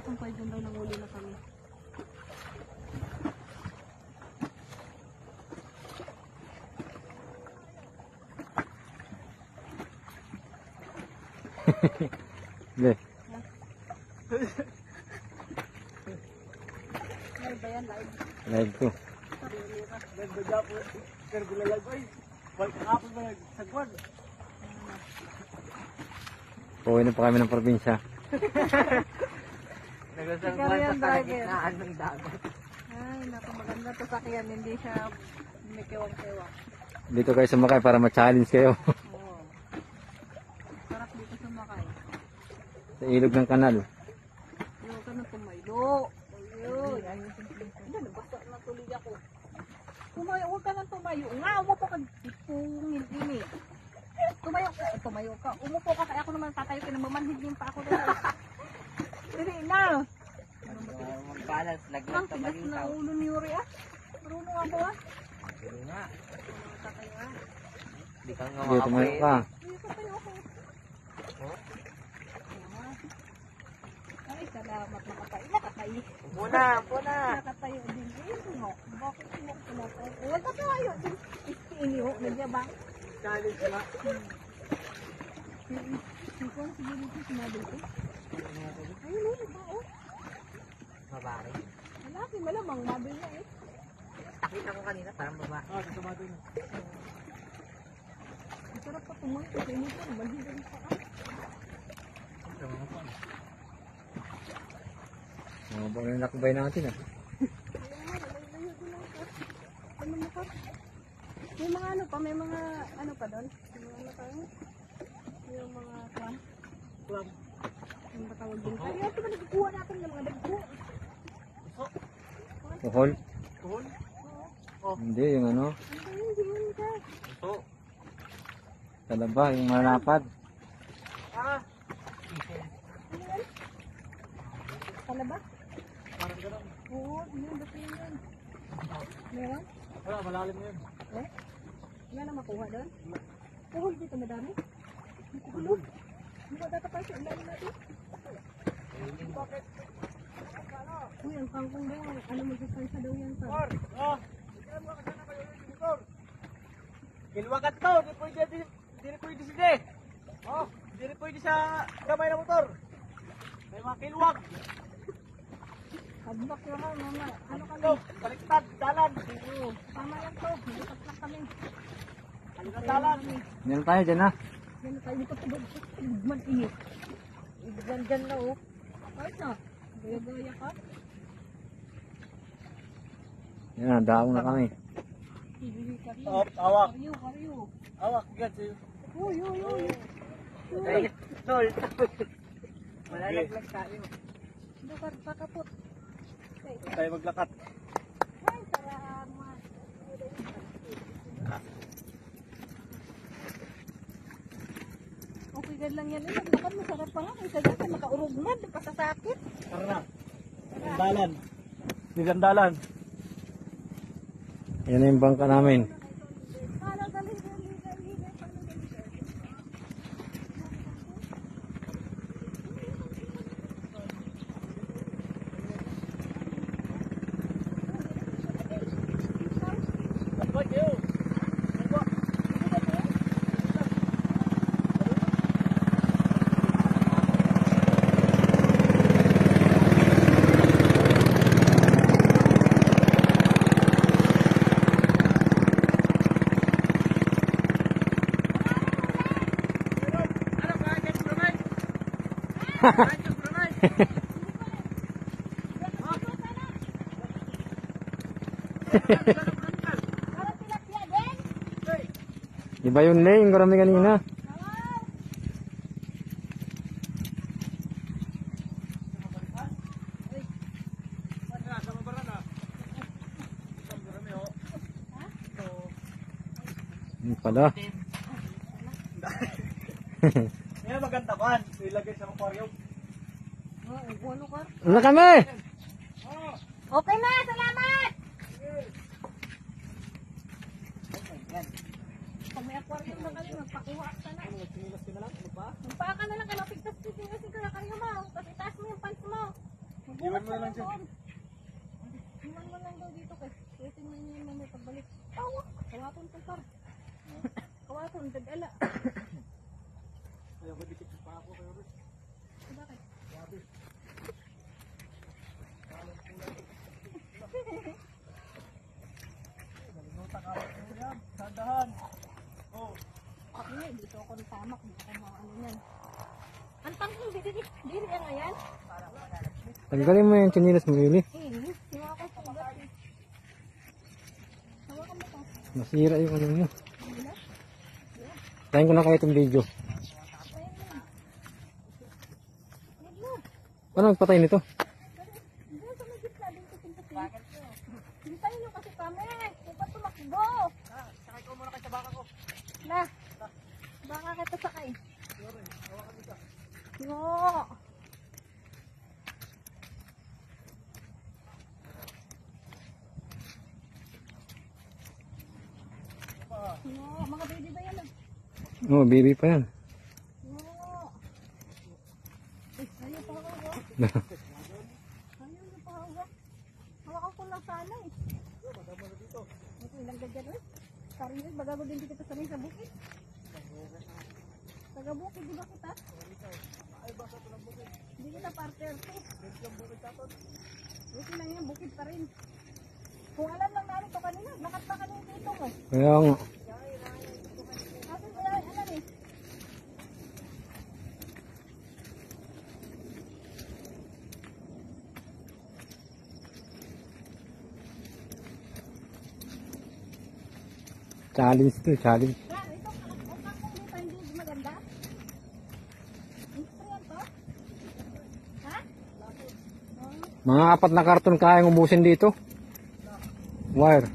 kung pwede daw nanguli na kami. Hindi. Live ba yan? Live? Live ko. Live ba dyan po? Pero gulalag ko eh. Balik kahapon ba nagsagwan? Pauwi na pa kami ng probinsya. Nagsagwan sa kalagitnaan ng dagat. Ay, naku, maganda to sakyan. Hindi siya may kewang-kewang. Dito kayo sumakay para ma-challenge kayo. Oo. Sarap dito sumakay. Sa ilog ng kanal. Ayaw ka na tumayo. Ayun. Hindi, nabasa na tuloy ako. Tumayo, huwag ka na tumayo. Nga, umupo ka. Ipungin ini. Tumayo ka. Umupo ka. Kaya ako naman tatayo. Kinamamanhigin pa ako doon. Dili na. Mag-balance, Ang laglag sa tigas na balitaw. ulo ni Yuri ah. Marunong ako ah. Pero nga, Tatayo ah. di ka nga Dito tumayo ka. Hindi ko tayo ako. Ay, salamat nakatayo. Nakatayo. Puna. Nakatayo din. Ayun mo. Bakit mo kumatayo? Huwag ka tayo. Ini ho. Nagyabang. Challenge nga. Siguro dito sinabi ko. Ayun o. Iba o. Mabari. Malaki malamang. Mabil na eh. Nakita ko kanina, parang baba. Tumato na. Masarap pa tumayo. Kasi nito. Malhigan pa ah. Mga ba yung nakabay natin ah. Ano mo ka? May mga ano pa, may mga ano pa doon? May mga ano tayo? Yung mga kwan? Kwan. Yung batawag din tayo. Ito ba nagkukuha natin ng mga dagko? Kuhol? Tuhol? Hindi, yung ano. Ano ba yun? Hindi yun ka. Ito. Talaba, yung malapad. Ah! Ano yan? Pala ba? Parang gano'n. Oo, yun. Ba't yun yun? Meron? Wala, malalim na yun. Eh? Wala na makuha doon? Puhol dito madami? Puhol? Hindi ba tatapay sa ilalim natin? Bakit? Uy, ang kangkong daw. Ano magsasansa daw yan pa? Or! Oh! Ikaw mo kasana kayo yung motor. Kilwakat to! Di pwede sige! Oh! Di pwede sa gamay na motor. May mga kilwag. Hagbak lang ha, mama. Ano kami? Ito, baliktad, dalan. Oo, tama yan to. Lipat lang kami. Baliktad, dalan. Meron tayo dyan ah. Yan na tayo lipat sa bag. Igman init. Igman dyan na oh. Kahit na. Gaya-gaya ka. Yan, daong na kami. Ibili ka rin. Awak. Karyo. Awak, gan sa'yo. Uy. Ay, tol. Malalaglag tayo. Dukar pa kapot. Tayo maglakat. Ay, salamat. Okay gan lang yan. Naglakad masarap pa nga. Kaysa dyan, makaurog na. Di pa sasakit. Tara na. Dalan. Dalan. Yan na yung bangka namin. Iba yung lane, karami kanina. Yung pala. Yan maganda kan. Ilagay sa aquarium. Ano ka? Ano kami? Okay na, salamat! Pag may aquarium na kami, magpakuha ka na. Sinilas ka na lang. Ano pa? Magpaka na lang kayo, mapigtas-pigtas kasi kaya kayo mo. Tapos itaas mo yung pants mo. Iwan mo na lang dyan. Iwan mo lang daw dito kay. Pwede mo yun naman pagbalik. Tawa. Kawaton to par. Kawaton, dagala. Ayaw ko dikit pa ako kayo rin. Bakit? Grabe. Nalimutan ka ako yan. Sandahan. Oh. Hindi, dito ako natamak. Dito ako mga ano yan. Ang tangking, diri yan ngayon. Tanggalin mo yung chinilas mo, Yuli. Hindi, siya ako sugat. Hawakan mo to. Masira yung ano nyo. Wala? Tayin ko na kayo itong video. Ayun na. Ayun na. Paano magpatay nito? Diyan sa may gitna, din ko simpati. Hintayin nyo kasi kami. Huwag pa tumakbo. Sakay ko muna kayo sa baka ko. Na. Baka kita sakay. Sorry, hawakan mo siya. No. No, mga baby ba yan? Oo, baby pa yan. No. Eh, ayaw pa hawak. Ayaw na pa hawak. Hawakan ko lang sana eh. Madama na dito. Ito ilang ganyan eh. Sarili, bago din kita sanay sa bukid. Taga bukid, di ba kita? Ay, basa ito ng bukid. Hindi kita partner to. Bukid lang bukid taton. Buti lang yan, bukid pa rin. Kung alam lang namin to kanina, lakat pa kanina dito mo. Kaya nga. Atin kaya, alam eh. Challenge to, challenge. Yan, ito, ang kakong dito, hindi maganda. Gusto yan to? Ha? Mga 4 na karton kayang ubusin dito. Wire.